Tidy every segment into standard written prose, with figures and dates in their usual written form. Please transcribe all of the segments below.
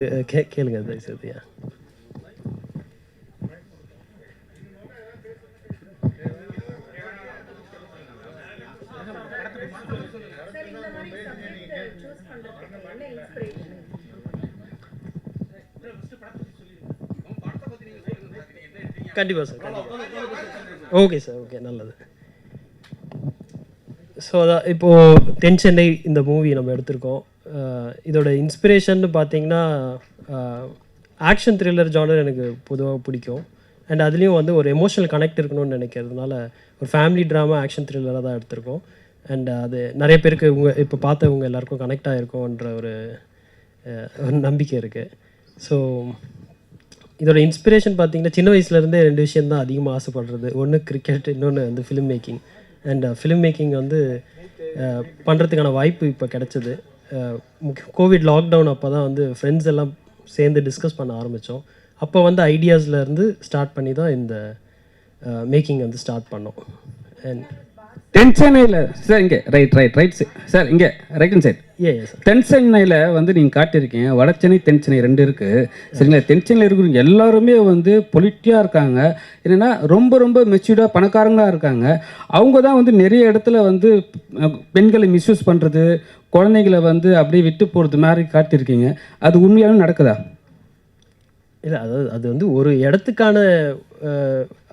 கேளுங்க தயவுசெய்து. கண்டிப்பாக சார், கண்டிப்பாக. ஓகே சார், ஓகே, நல்லது. ஸோ அதான் இப்போது தென் சென்னை இந்த மூவி நம்ம எடுத்திருக்கோம். இதோட இன்ஸ்பிரேஷன்னு பார்த்தீங்கன்னா, ஆக்ஷன் த்ரில்லர் ஜானர் எனக்கு பொதுவாக பிடிக்கும். அண்ட் அதுலேயும் வந்து ஒரு எமோஷனல் கனெக்ட் இருக்கணும்னு நினைக்கிறதுனால ஒரு ஃபேமிலி ட்ராமா ஆக்ஷன் த்ரில்லராக தான் எடுத்திருக்கோம். அண்ட் அது நிறைய பேருக்கு இப்போ பார்த்தவங்க எல்லாருக்கும் கனெக்ட் ஆகிருக்கும்ன்ற ஒரு நம்பிக்கை இருக்குது. ஸோ இதோட இன்ஸ்பிரேஷன் பார்த்தீங்கன்னா, சின்ன வயசுலேருந்தே 2 விஷயம் தான் அதிகமாக ஆசைப்படுறது. ஒன்று கிரிக்கெட், இன்னொன்று வந்து film making. And film making வந்து பண்ணுறதுக்கான வாய்ப்பு இப்போ கிடச்சிது. கோவிட் லாக்டவுன் அப்போ தான் வந்து ஃப்ரெண்ட்ஸ் எல்லாம் சேர்ந்து டிஸ்கஸ் பண்ண ஆரம்பித்தோம். அப்போ வந்து ஐடியாஸ்லேருந்து ஸ்டார்ட் பண்ணி தான் இந்த மேக்கிங் வந்து ஸ்டார்ட் பண்ணோம். அண்ட் தென் சென்னையில் சார் இங்கே ரைட் சார் இங்கே ரைட் அண்ட் சைட். சார், தென் சென்னையில் வந்து நீங்கள் காட்டியிருக்கீங்க. வட சென்னை, தென் சென்னை 2 இருக்குது சரிங்களா. தென் சென்னையில் இருக்கிறவங்க எல்லாருமே வந்து பொலிட்டியாக இருக்காங்க. என்னென்னா ரொம்ப மெச்சூர்டாக பணக்காரங்களாக இருக்காங்க. அவங்க தான் வந்து நிறைய இடத்துல வந்து பெண்களை மிஸ்யூஸ் பண்ணுறது, குழந்தைங்களை வந்து அப்படியே விட்டு போகிறது மாதிரி காட்டியிருக்கீங்க. அது உண்மையாலும் நடக்குதா? இல்லை, அதாவது அது வந்து ஒரு இடத்துக்கான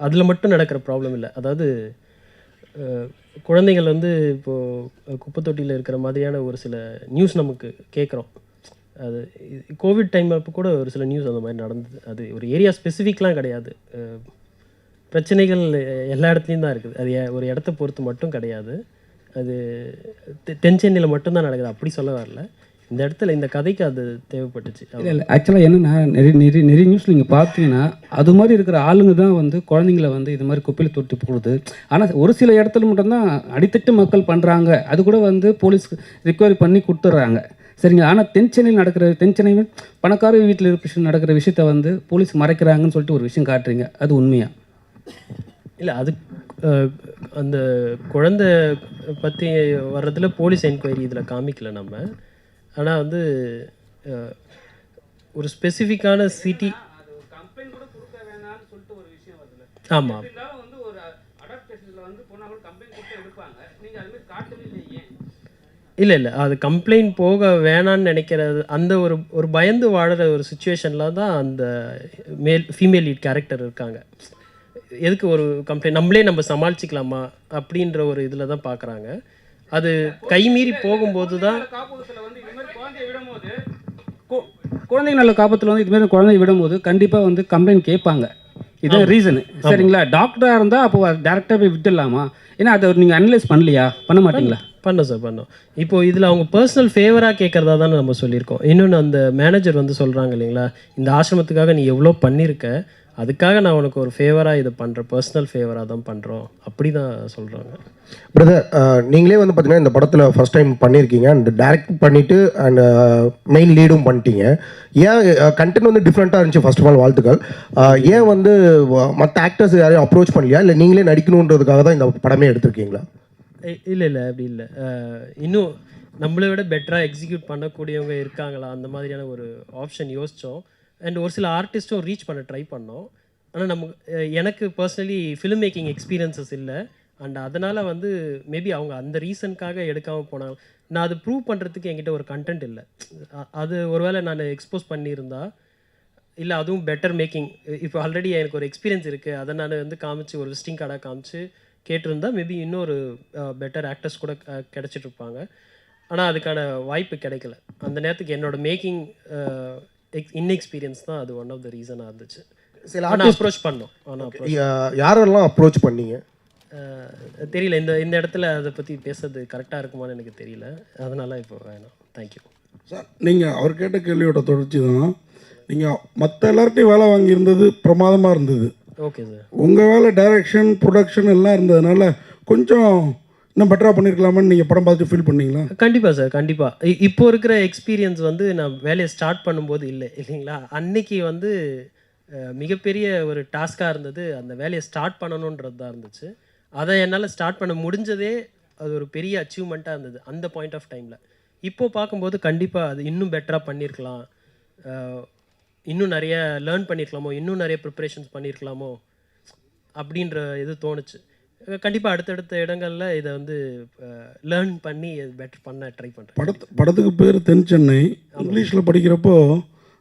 அதில் மட்டும் நடக்கிற ப்ராப்ளம் இல்லை. அதாவது குழந்தைகள் வந்து இப்போது குப்பை தொட்டியில் இருக்கிற மாதிரியான ஒரு சில நியூஸ் நமக்கு கேட்குறோம். அது கோவிட் டைம் அப்போ கூட ஒரு சில நியூஸ் அந்த மாதிரி நடந்தது. அது ஒரு ஏரியா ஸ்பெசிஃபிக்லாம் கிடையாது. பிரச்சனைகள் எல்லா இடத்துலையும் தான் இருக்குது. அது ஒரு இடத்த பொறுத்து மட்டும் கிடையாது. அது தென் சென்னையில் மட்டும்தான் நடக்குது, அப்படி சொல்ல வரல. இந்த இடத்துல இந்த கதைக்கு அது தேவைப்பட்டுச்சு. இல்லை ஆக்சுவலாக என்னென்னா நிறைய நியூஸில் நீங்கள் பார்த்தீங்கன்னா அது மாதிரி இருக்கிற ஆளுங்க தான் வந்து குழந்தைங்கள வந்து இது மாதிரி குப்பையில் தொட்டி போடுது. ஆனால் ஒரு சில இடத்துல மட்டும்தான் அடித்தட்டு மக்கள் பண்ணுறாங்க. அது கூட வந்து போலீஸ் ரிக்வயரி பண்ணி கொடுத்துட்றாங்க சரிங்க. ஆனால் தென் சென்னை பணக்கார வீட்டில் நடக்கிற விஷயத்த வந்து போலீஸ் மறைக்கிறாங்கன்னு சொல்லிட்டு ஒரு விஷயம் காட்டுறீங்க. அது உண்மையா? இல்லை, அது அந்த குழந்தை பற்றி வர்றதுல போலீஸ் என்கொயரி இதில் காமிக்கல நம்ம. ஆனால் வந்து ஒரு ஸ்பெசிஃபிக்கான சிட்டி. ஆமாம், இல்லை அது கம்ப்ளைண்ட் போக வேணான்னு நினைக்கிறது. அந்த ஒரு பயந்து வாழற ஒரு சுச்சுவேஷனில் தான் அந்த ஃபீமேல் லீட் கேரக்டர் இருக்காங்க. எதுக்கு ஒரு கம்ப்ளைண்ட், நம்ம சமாளிச்சிக்கலாமா அப்படின்ற ஒரு இதில் தான் பார்க்குறாங்க. அது கைமீறி போகும்போது தான் குழந்தைங்க நல்ல காப்பத்தில் வந்து இதுமாதிரி குழந்தைங்க விடும்போது கண்டிப்பாக வந்து கம்ப்ளைண்ட் கேட்பாங்க. இதுதான் ரீசனு சரிங்களா. டாக்டராக இருந்தால் அப்போ டேரெக்டாக போய் விட்டுடலாமா? ஏன்னா அதை நீங்கள் அனலைஸ் பண்ணலையா? பண்ண மாட்டீங்களா? பண்ணோம் சார், பண்ணோம். இப்போது இதில் அவங்க பர்சனல் ஃபேவராக கேட்குறதா தானே நம்ம சொல்லியிருக்கோம். இன்னொன்று அந்த மேனேஜர் வந்து சொல்கிறாங்க இல்லைங்களா, இந்த ஆசிரமத்துக்காக நீ எவ்வளோ பண்ணியிருக்க, அதுக்காக நான் உனக்கு ஒரு ஃபேவராக இதை பண்ணுறேன், பர்சனல் ஃபேவராக தான் பண்ணுறோம், அப்படி தான் சொல்கிறாங்க. பிரதர், நீங்களே வந்து பார்த்தீங்கன்னா இந்த படத்தில் ஃபஸ்ட் டைம் பண்ணியிருக்கீங்க அண்ட் டைரக்ட் பண்ணிவிட்டு அண்ட் மெயின் லீடும் பண்ணிட்டீங்க. ஏன் கண்டென்ட் வந்து டிஃப்ரெண்ட்டாக இருந்துச்சு? ஃபர்ஸ்ட் ஆஃப் ஆல் வாழ்த்துக்கள். ஏன் வந்து மற்ற ஆக்டர்ஸ் யாரையும் அப்ரோச் பண்ணலையா, இல்லை நீங்களே நடிக்கணுன்றதுக்காக தான் இந்த படமே எடுத்திருக்கீங்களா? இல்லை அப்படி இல்லை. இன்னும் நம்மளை விட பெட்டராக எக்ஸிக்யூட் பண்ணக்கூடியவங்க இருக்காங்களா, அந்த மாதிரியான ஒரு ஆப்ஷன் யோசித்தோம். அண்ட் ஒரு சில ஆர்டிஸ்ட்டும் ரீச் பண்ண ட்ரை பண்ணோம். ஆனால் எனக்கு பர்சனலி ஃபிலிம் மேக்கிங் எக்ஸ்பீரியன்ஸஸ் இல்லை. அண்ட் அதனால் வந்து மேபி அவங்க அந்த ரீசனுக்காக எடுக்காமல் போனாங்க. நான் அது ப்ரூவ் பண்ணுறதுக்கு என்கிட்ட ஒரு கண்டென்ட் இல்லை. அது ஒருவேளை நான் எக்ஸ்போஸ் பண்ணியிருந்தா, இல்லை அதுவும் பெட்டர் மேக்கிங், இப்போ ஆல்ரெடி எனக்கு ஒரு எக்ஸ்பீரியன்ஸ் இருக்குது, அதை நான் வந்து காமிச்சு ஒரு விசிட்டிங் கார்டாக காமிச்சு கேட்டிருந்தா மேபி இன்னொரு பெட்டர் ஆக்டர்ஸ் கூட கிடச்சிட்ருப்பாங்க. ஆனால் அதுக்கான வாய்ப்பு கிடைக்கல. அந்த நேரத்துக்கு என்னோடய மேக்கிங் இன்எக்ஸ்பீரியன்ஸ் தான் அது ஒன் ஆஃப் த ரீசனாக இருந்துச்சு. சில அப்ரோச் பண்ணோம். ஆனால் யாரெல்லாம் அப்ரோச் பண்ணீங்க தெரியல. இந்த இடத்துல அதை பற்றி பேசுறது கரெக்டாக இருக்குமான்னு எனக்கு தெரியல. அதனால் இப்போ வேணாம். Thank you sir. நீங்கள் அவர் கேட்ட கேள்வியோட தொடர்ச்சி தான். நீங்கள் மற்ற எல்லார்ட்டையும் வேலை வாங்கியிருந்தது பிரமாதமாக இருந்தது. Okay sir. உங்கள் வேலை டைரக்ஷன், ப்ரொடக்ஷன் எல்லாம் இருந்ததுனால கொஞ்சம் இன்னும் பெட்டராக பண்ணியிருக்கலாமான்னு நீங்கள் படம் பார்த்துட்டு ஃபீல் பண்ணீங்களா? கண்டிப்பாக சார், கண்டிப்பாக. இப்போ இருக்கிற எக்ஸ்பீரியன்ஸ் வந்து நான் வேலையை ஸ்டார்ட் பண்ணும்போது இல்லைங்களா. அன்னைக்கு வந்து மிகப்பெரிய ஒரு டாஸ்காக இருந்தது, அந்த வேலையை ஸ்டார்ட் பண்ணணுன்றது தான் இருந்துச்சு. அதை என்னால் ஸ்டார்ட் பண்ண முடிஞ்சதே அது ஒரு பெரிய அச்சீவ்மெண்ட்டாக இருந்தது அந்த பாயிண்ட் ஆஃப் டைமில். இப்போது பார்க்கும்போது கண்டிப்பாக அது இன்னும் பெட்டராக பண்ணியிருக்கலாம். இன்னும் நிறைய லேர்ன் பண்ணியிருக்கலாமோ, இன்னும் நிறைய ப்ரிப்பரேஷன்ஸ் பண்ணியிருக்கலாமோ அப்படின்ற இது தோணுச்சு. கண்டிப்பாக அடுத்தடுத்த இடங்களில் இதை வந்து லேர்ன் பண்ணி பெட்டர் பண்ண ட்ரை பண்ணுறேன். படத்துக்கு பேர் தென் சென்னை, இங்கிலீஷில் படிக்கிறப்போ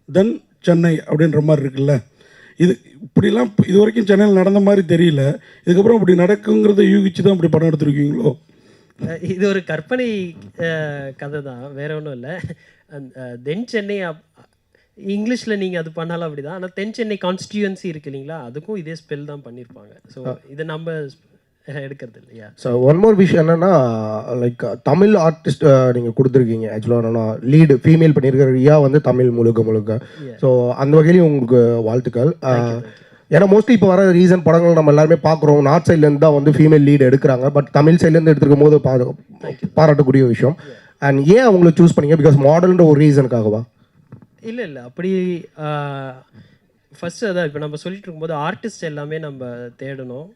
தென் சென்னை அப்படின்ற மாதிரி இருக்குல்ல. இது இப்படிலாம் இது வரைக்கும் சென்னையில் நடந்த மாதிரி தெரியல. இதுக்கப்புறம் இப்படி நடக்குங்கிறத யூகிச்சு தான் இப்படி படம் எடுத்துருக்கீங்களோ? இது ஒரு கற்பனை கதை தான், வேற ஒன்றும் இல்லை. தென் சென்னை இங்கிலீஷில் நீங்கள் அது பண்ணாலும் அப்படி தான். ஆனால் தென் சென்னை கான்ஸ்டியூன்சி இருக்கு இல்லைங்களா, அதுக்கும் இதே ஸ்பெல் தான் பண்ணியிருப்பாங்க. ஸோ இதை நம்ம எடுக்கிறது இல்லையா. ஸோ ஒன் மோர் விஷயம் என்னென்னா, லைக் தமிழ் ஆர்டிஸ்ட் நீங்கள் கொடுத்துருக்கீங்க. ஆக்சுவலாக என்னென்னா லீடு ஃபீமேல் பண்ணியிருக்கிற ரியா வந்து தமிழ் முழுக்க. ஸோ அந்த வகையிலையும் உங்களுக்கு வாழ்த்துக்கள். ஏன்னா மோஸ்ட்லி இப்போ வர ரீசன் படங்கள் நம்ம எல்லாருமே பார்க்குறோம், நார்த் சைட்லேருந்து தான் வந்து ஃபீமேல் லீடு எடுக்கிறாங்க. பட் தமிழ் சைட்லேருந்து எடுத்துருக்கும் போது பாராட்டக்கூடிய விஷயம். அண்ட் ஏன் அவங்கள சூஸ் பண்ணீங்க? பிகாஸ் மாடல்ன்ற ஒரு ரீசனுக்காகவா? இல்லை அப்படி ஃபஸ்ட்டு அதான் இப்போ நம்ம சொல்லிட்டு இருக்கும்போது ஆர்டிஸ்ட் எல்லாமே நம்ம தேடணும்,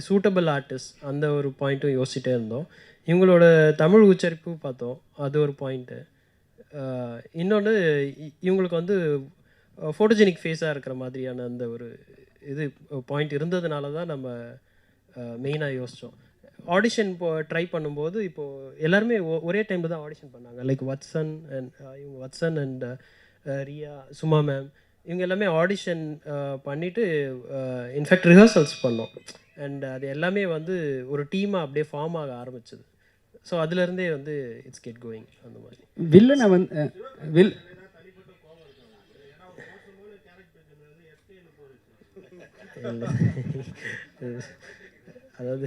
சூட்டபிள் ஆர்டிஸ்ட், அந்த ஒரு பாயிண்ட்டும் யோசிச்சுட்டே இருந்தோம். இவங்களோட தமிழ் உச்சரிப்பு பார்த்தோம், அது ஒரு பாயிண்ட்டு. இன்னொன்று இவங்களுக்கு வந்து ஃபோட்டோஜெனிக் ஃபேஸாக இருக்கிற மாதிரியான அந்த ஒரு இது பாயிண்ட் இருந்ததுனால தான் நம்ம மெயினாக யோசித்தோம். ஆடிஷன் ட்ரை பண்ணும்போது இப்போது எல்லாருமே ஒரே டைமில் தான் ஆடிஷன் பண்ணாங்க. Like Vatsan and Riya, Suma ma'am, இவங்க எல்லாமே ஆடிஷன் பண்ணிவிட்டு இன்ஃபேக்ட் ரிஹர்சல்ஸ் பண்ணோம். அண்ட் அது எல்லாமே வந்து ஒரு டீமாக அப்படியே ஃபார்ம் ஆக ஆரம்பிச்சது. ஸோ அதுலேருந்தே வந்து இட்ஸ் கெட் கோயிங் அந்த மாதிரி. வில்லனை வந்து அதாவது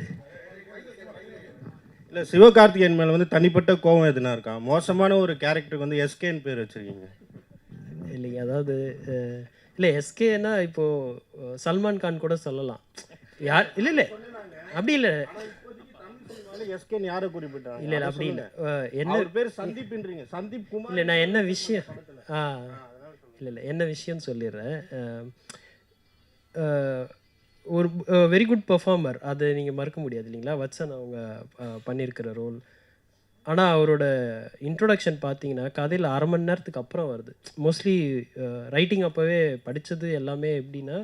இல்லை, சிவகார்த்திகேயன் மேலே வந்து தனிப்பட்ட கோபம் எதுனா இருக்கா? மோசமான ஒரு கேரக்டருக்கு வந்து எஸ்கேன்னு பேர் வச்சுருக்கீங்க. இல்லைங்க, அதாவது இல்லை எஸ்கேன்னா இப்போது சல்மான் கான் கூட சொல்லலாம். யார் இல்லை அப்படி இல்லை எஸ்கேன்னு யாரை குறிப்பிட்டாங்க? இல்லை அப்படி இல்லை. என்ன பேர் சந்தீப்ன்றீங்க, சந்தீப் குமார். இல்லை நான் என்ன விஷயம் இல்லை என்ன விஷயம்னு சொல்லிடுறேன். ஒரு வெரி குட் பெர்ஃபார்மர், அதை நீங்கள் மறக்க முடியாது இல்லைங்களா. வத்சன் அவங்க பண்ணியிருக்கிற ரோல். ஆனால் அவரோட இன்ட்ரொடக்ஷன் பார்த்தீங்கன்னா கதையில் அரை மணி நேரத்துக்கு அப்புறம் வருது. மோஸ்ட்லி ரைட்டிங் அப்போவே படித்தது எல்லாமே எப்படின்னா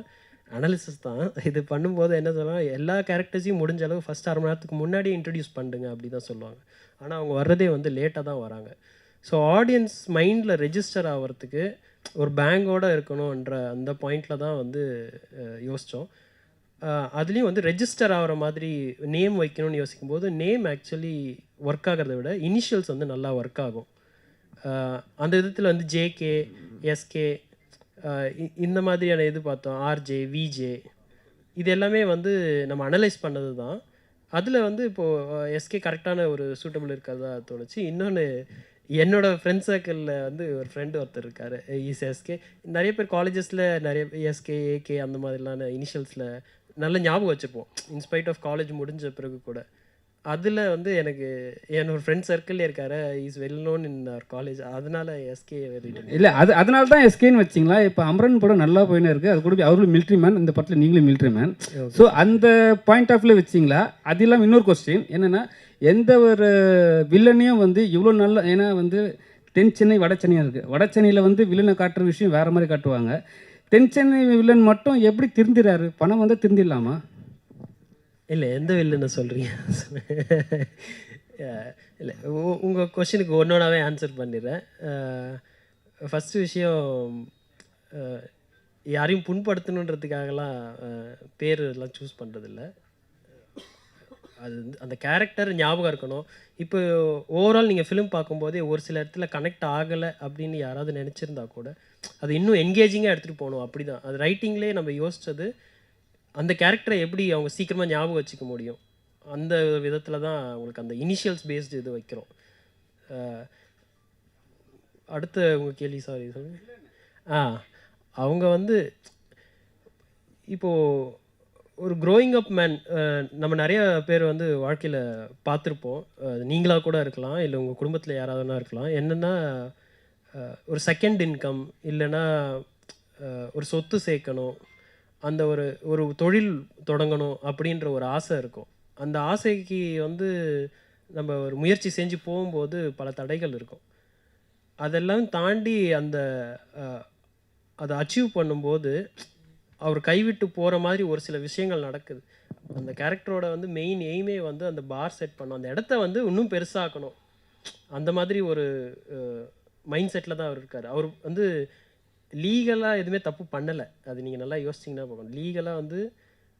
அனாலிசிஸ் தான். இது பண்ணும்போது என்ன சொல்லலாம், எல்லா கேரக்டர்ஸையும் முடிஞ்ச அளவு ஃபஸ்ட் அரை மணி நேரத்துக்கு முன்னாடியே இன்ட்ரடியூஸ் பண்ணுங்க அப்படி தான் சொல்லுவாங்க. ஆனால் அவங்க வர்றதே வந்து லேட்டாக தான் வராங்க. ஸோ ஆடியன்ஸ் மைண்டில் ரெஜிஸ்டர் ஆகிறதுக்கு ஒரு பேங்கோடு இருக்கணுன்ற அந்த பாயிண்டில் தான் வந்து யோசித்தோம். அதுலேயும் வந்து ரெஜிஸ்டர் ஆகிற மாதிரி நேம் வைக்கணும்னு யோசிக்கும்போது நேம் ஆக்சுவலி ஒர்க் ஆகிறத விட இனிஷியல்ஸ் வந்து நல்லா ஒர்க் ஆகும். அந்த விதத்தில் வந்து ஜேகே, எஸ்கே, இந்த மாதிரியான இது பார்த்தோம். ஆர்ஜே, விஜே, இது எல்லாமே வந்து நம்ம அனலைஸ் பண்ணது தான். அதில் வந்து இப்போது எஸ்கே கரெக்டான ஒரு சூட்டபிள் இருக்கிறதா தோணுச்சு. இன்னொன்று என்னோடய ஃப்ரெண்ட் சர்க்கிளில் வந்து ஒரு ஃப்ரெண்டு ஒருத்தர் இருக்கார், இஸ் எஸ்கே. நிறைய பேர் காலேஜஸில் நிறைய எஸ்கே, ஏகே அந்த மாதிரிலான இனிஷியல்ஸில் நல்ல ஞாபகம் வச்சுப்போம், இன்ஸ்பைட் ஆஃப் காலேஜ் முடிஞ்ச பிறகு கூட. அதில் வந்து எனக்கு என்னோட ஃப்ரெண்ட் சர்க்கிள்லேயே இருக்கார், இஸ் வெல் நோன் இன் அவர் காலேஜ், அதனால எஸ்கே இல்லை அதனால தான் எஸ்கேன்னு வச்சிங்களா? இப்போ அமரன் படம் நல்லா போயின்னு இருக்குது, அது கூட அவர்களும் மிலிட்ரி மேன், இந்த படத்தில் நீங்களும் மிலிட்ரி மேன். ஸோ அந்த பாயிண்ட் ஆஃப் வியூ வச்சிங்களா? அது இல்லாமல் இன்னொரு கொஸ்டின் என்னென்னா, எந்த ஒரு வில்லனையும் வந்து இவ்வளோ நல்ல, ஏன்னா வந்து தென் சென்னை வட சென்னையாக இருக்குது, வட சென்னையில் வந்து வில்லனை காட்டுற விஷயம் வேறு மாதிரி காட்டுவாங்க. தென் சென்னை வில்லன் மட்டும் எப்படி திருந்திறாரு? பணம் வந்து திருந்திடலாமா? இல்லை எந்த வில்லுன்னு சொல்கிறீங்க? இல்லை உங்கள் கொஷினுக்கு ஒன்றொன்னாவே ஆன்சர் பண்ணிடுறேன். ஃபஸ்ட்டு விஷயம், யாரையும் புண்படுத்தணுன்றதுக்காகலாம் பேர் எல்லாம் சூஸ் பண்ணுறதில்ல. அது அந்த கேரக்டர் ஞாபகம் இருக்கணும். இப்போ ஓவரால் நீங்கள் ஃபிலிம் பார்க்கும்போதே ஒரு சில இடத்துல கனெக்ட் ஆகலை அப்படின்னு யாராவது நினச்சிருந்தா கூட அது இன்னும் என்கேஜிங்காக எடுத்துகிட்டு போகணும். அப்படி தான் அது ரைட்டிங்லேயே நம்ம யோசித்தது, அந்த கேரக்டரை எப்படி அவங்க சீக்கிரமாக ஞாபகம் வச்சுக்க முடியும், அந்த விதத்தில் தான் அவங்களுக்கு அந்த இனிஷியல்ஸ் பேஸ்டு இது வைக்கிறோம். அடுத்த உங்கள் கேள்வி, சாரி சொல்லுங்கள். அவங்க வந்து இப்போது ஒரு க்ரோயிங் அப் மேன், நம்ம நிறைய பேர் வந்து வாழ்க்கையில் பார்த்துருப்போம். நீங்களாக கூட இருக்கலாம், இல்லை உங்கள் குடும்பத்தில் யாராவதுனா இருக்கலாம். என்னென்னா ஒரு செகண்ட் இன்கம், இல்லைன்னா ஒரு சொத்து சேர்க்கணும், அந்த ஒரு ஒரு தொழில் தொடங்கணும் அப்படின்ற ஒரு ஆசை இருக்கும். அந்த ஆசைக்கு வந்து நம்ம ஒரு முயற்சி செஞ்சு போகும்போது பல தடைகள் இருக்கும். அதெல்லாம் தாண்டி அந்த அதை அச்சீவ் பண்ணும்போது அவர் கைவிட்டு போகிற மாதிரி ஒரு சில விஷயங்கள் நடக்குது. அந்த கேரக்டரோட வந்து மெயின் எய்மே வந்து அந்த பார் செட் பண்ணணும், அந்த இடத்த வந்து இன்னும் பெருசாக்கணும். அந்த மாதிரி ஒரு மைண்ட் செட்டில் தான் அவர் இருக்கார். அவர் வந்து லீகலாக எதுவுமே தப்பு பண்ணலை. அது நீங்கள் நல்லா யோசிச்சிங்கன்னா போகணும். லீகலாக வந்து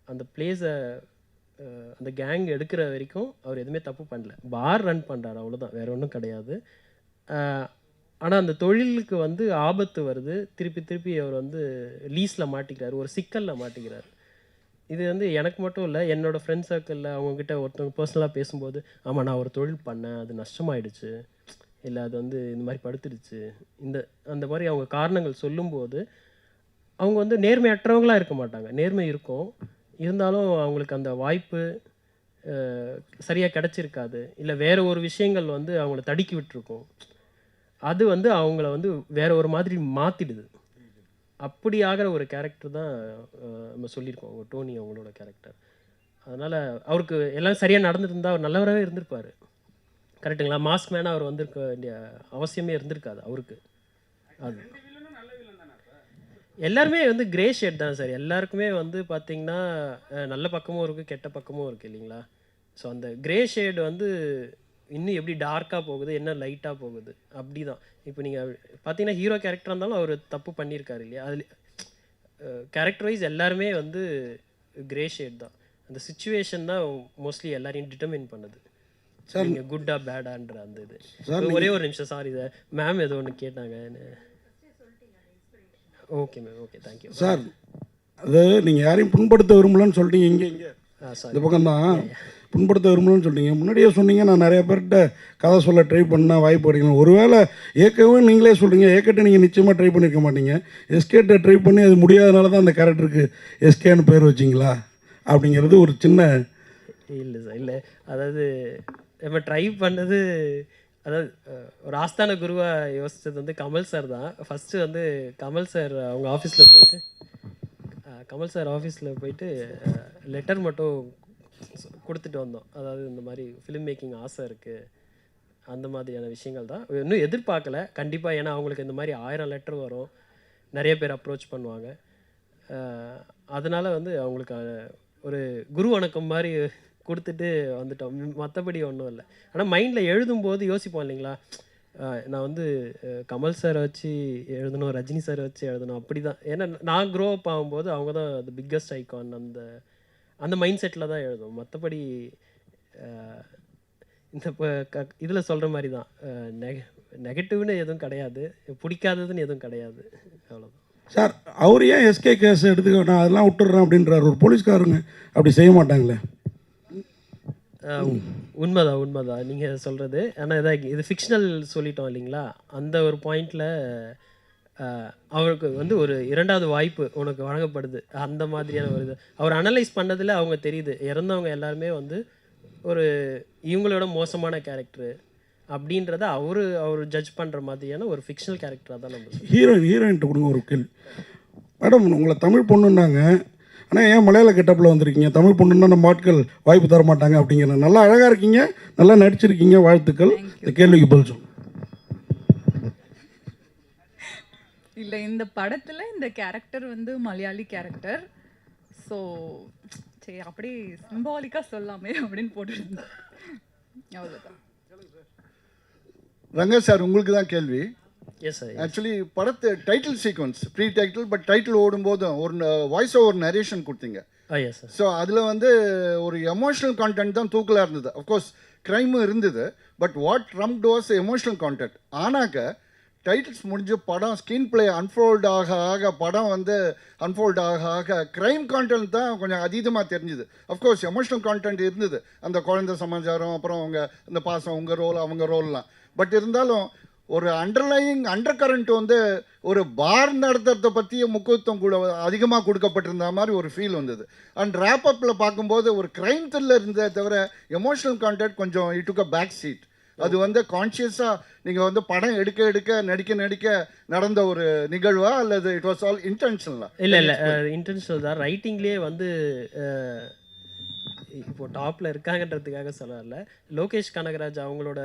அந்த பிளேஸை அந்த கேங் எடுக்கிற வரைக்கும் அவர் எதுவுமே தப்பு பண்ணல. பார் ரன் பண்ணுறாரு, அவ்வளோதான், வேறு ஒன்றும் கிடையாது. ஆனால் அந்த தொழிலுக்கு வந்து ஆபத்து வருது. திருப்பி திருப்பி அவர் வந்து லீஸில் மாட்டிக்கிறார், ஒரு சிக்கலில் மாட்டிக்கிறார். இது வந்து எனக்கு மட்டும் இல்லை, என்னோடய ஃப்ரெண்ட் சர்க்கிளில் அவங்கக்கிட்ட ஒருத்தவங்க பர்சனலாக பேசும்போது, ஆமாம் நான் ஒரு தொழில் பண்ணேன், அது நஷ்டமாயிடுச்சு, இல்லை அது வந்து இந்த மாதிரி படுத்துடுச்சு, அந்த மாதிரி அவங்க காரணங்கள் சொல்லும்போது அவங்க வந்து நேர்மையற்றவங்களாக இருக்க மாட்டாங்க. நேர்மை இருக்கும், இருந்தாலும் அவங்களுக்கு அந்த வாய்ப்பு சரியாக கிடச்சிருக்காது, இல்லை வேறு ஒரு விஷயங்கள் வந்து அவங்கள தடுக்கி விட்டுருக்கும். அது வந்து அவங்கள வந்து வேறு ஒரு மாதிரி மாற்றிடுது. அப்படி ஆகிற ஒரு கேரக்டர் தான் நம்ம சொல்லியிருக்கோம், டோனி அவங்களோட கேரக்டர். அதனால் அவருக்கு எல்லாம் சரியாக நடந்துருந்தால் அவர் நல்லவராகவே இருந்திருப்பார். கரெக்டுங்களா? மாஸ்க் மேனாக அவர் வந்திருக்க வேண்டிய அவசியமே இருந்திருக்காது அவருக்கு. அது எல்லாருமே வந்து கிரே ஷேட் தான் சார். எல்லாருக்குமே வந்து பார்த்திங்கன்னா நல்ல பக்கமும் இருக்குது, கெட்ட பக்கமும் இருக்குது இல்லைங்களா? ஸோ அந்த கிரே ஷேடு வந்து இன்னும் எப்படி டார்க்காக போகுது, என்ன லைட்டாக போகுது, அப்படி தான். இப்போ நீங்கள் பார்த்தீங்கன்னா ஹீரோ கேரக்டராக இருந்தாலும் அவர் தப்பு பண்ணியிருக்காரு இல்லையா? அதில் கேரக்டர் வைஸ் எல்லாருமே வந்து கிரே ஷேட் தான். அந்த சுச்சுவேஷன் தான் மோஸ்ட்லி எல்லாரையும் டிட்டர்மின் பண்ணுது, சார் நீங்கள் குட்டா பேடான்ற அந்த இது. ஒரே ஒரு நிமிஷம் சார், இதை மேம் ஏதோ ஒன்று கேட்டாங்க. Okay ma'am, okay, thank you sir. அது நீங்கள் யாரையும் புண்படுத்த விரும்பலன்னு சொல்லிட்டீங்க. இங்கே இந்த பக்கம் தான் புண்படுத்த விரும்பலன்னு சொல்லிட்டீங்க. முன்னாடியே சொன்னீங்க நான் நிறைய பேர்கிட்ட கதை சொல்ல ட்ரை பண்ணால் வாய்ப்பு கிடைக்கணும். ஒருவேளை ஏற்கனவே நீங்களே சொல்கிறீங்க, ஏற்கனவே நீங்கள் நிச்சயமாக ட்ரை பண்ணியிருக்க மாட்டீங்க. எஸ்கேட்டை ட்ரை பண்ணி அது முடியாதனால தான் அந்த கேரக்டருக்கு எஸ்கேன்னு பேர் வச்சிங்களா அப்படிங்கிறது ஒரு சின்ன. இல்லை சார், இல்லை, அதாவது நம்ம ட்ரை பண்ணது, அதாவது ஒரு ஆஸ்தான குருவாக யோசித்தது வந்து கமல் சார் தான். ஃபஸ்ட்டு வந்து கமல் சார் அவங்க ஆஃபீஸில் போயிட்டு லெட்டர் மட்டும் கொடுத்துட்டு வந்தோம். அதாவது இந்த மாதிரி ஃபிலிம் மேக்கிங் ஆசை இருக்குது, அந்த மாதிரியான விஷயங்கள் தான். இன்னும் எதிர்பார்க்கல கண்டிப்பாக, ஏன்னா அவங்களுக்கு இந்த மாதிரி 1000 லெட்டர் வரும், நிறைய பேர் அப்ரோச் பண்ணுவாங்க. அதனால் வந்து அவங்களுக்கு ஒரு குரு வணக்கம் மாதிரி கொடுத்துட்டு வந்துட்டோம், மற்றபடி ஒன்றும் இல்லை. ஆனால் மைண்டில் எழுதும்போது யோசிப்போம் இல்லைங்களா, நான் வந்து கமல் சாரை வச்சு எழுதணும், ரஜினி சாரை வச்சு எழுதணும், அப்படி தான். ஏன்னா நான் க்ரோ அப் ஆகும்போது அவங்க தான் தி பிக்கஸ்ட் ஐகான். அந்த மைண்ட் செட்டில் தான் எழுதும். மற்றபடி இந்த இதில் சொல்கிற மாதிரி தான், நெகட்டிவ்னு எதுவும் கிடையாது, பிடிக்காததுன்னு எதுவும் கிடையாது, அவ்வளோதான். சார், அவர் ஏன் எஸ்கே கேஸ் எடுத்துக்க நான் அதெல்லாம் விட்டுடுறேன் அப்படின்றார். ஒரு போலீஸ்காரங்க அப்படி செய்ய மாட்டாங்களே? உண்மைதான் நீங்கள் சொல்கிறது. ஆனால் இது ஃபிக்ஷனல் சொல்லிட்டோம் இல்லைங்களா, அந்த ஒரு பாயிண்டில் அவருக்கு வந்து ஒரு 2வது வாய்ப்பு உனக்கு வழங்கப்படுது, அந்த மாதிரியான ஒரு இது அவர் அனலைஸ் பண்ணதில் அவங்க தெரியுது. இறந்தவங்க எல்லாருமே வந்து ஒரு இவங்களோட மோசமான கேரக்டரு அப்படின்றத அவர் ஜட்ஜ் பண்ணுற மாதிரியான ஒரு ஃபிக்ஷனல் கேரக்டராக தான் நம்ம. ஹீரோயின்ட்டு கொடுங்க ஒரு கேள்வி. மேடம், உங்களை தமிழ் பொண்ணுன்னாங்க, ஆனால் ஏன் மலையாள கெட்டப்பில் வந்திருக்கீங்க? தமிழ் பொண்ணுன்னா நம்ம ஆட்கள் வாய்ப்பு தர மாட்டாங்க அப்படிங்கிற. நல்லா அழகாக இருக்கீங்க, நல்லா நடிச்சிருக்கீங்க, வாழ்த்துக்கள். இந்த கேள்விக்கு பதில் சொல்லுங்கள். இல்லை, இந்த படத்தில் இந்த கேரக்டர் வந்து மலையாளி கேரக்டர். ஸோ சரி, அப்படி சிம்பாலிக்காக சொல்லாமே அப்படின்னு போட்டுருந்தேன், அவ்வளோதான். ரங்க சார், உங்களுக்கு தான் கேள்வி. Yes sir. ஆக்சுவலி படத்து title sequence pre title, but title ஓடும்போதும் ஒரு வாய்ஸ் ஓவர் நரேஷன் கொடுத்தீங்க. Yes sir. ஸோ அதில் வந்து ஒரு எமோஷ்னல் கான்டென்ட் தான் தூக்கலாக இருந்தது. அஃப்கோர்ஸ் க்ரைமும் இருந்தது, but what trumped was emotional content. ஆனாக்க டைட்டில்ஸ் முடிஞ்சு படம் ஸ்க்ரீன் பிளே அன்ஃபோல்ட் ஆக படம் வந்து அன்ஃபோல்ட் ஆக க்ரைம் கான்டென்ட் தான் கொஞ்சம் அதீதமாக தெரிஞ்சுது. அஃப்கோர்ஸ் எமோஷ்னல் கான்டென்ட் இருந்தது, அந்த குழந்தை சமாச்சாரம், அப்புறம் அவங்க இந்த பாசம், உங்கள் ரோல் அவங்க ரோல்லாம். பட் இருந்தாலும் ஒரு அண்டர் கரண்ட் வந்து ஒரு பார் நடத்துறதை பற்றிய முக்கியத்துவம் கூட அதிகமாக கொடுக்கப்பட்டிருந்த மாதிரி ஒரு ஃபீல் வந்தது. அண்ட் ரேப் அப்பில் பார்க்கும்போது ஒரு க்ரைம் த்ரில்லர் இருந்ததை தவிர எமோஷ்னல் கான்டென்ட் கொஞ்சம் it took a back seat. அது வந்து கான்ஷியஸாக நீங்கள் வந்து படம் எடுக்க நடிக்க நடந்த ஒரு நிகழ்வா, அல்லது இட் வாஸ் ஆல் இன்டென்ஷனலா? இல்லை, இன்டென்ஷனல் தான். ரைட்டிங்லேயே வந்து இப்போ டாப்பில் இருக்காங்கன்றதுக்காக சொல்லல. லோகேஷ் கனகராஜ் அவங்களோட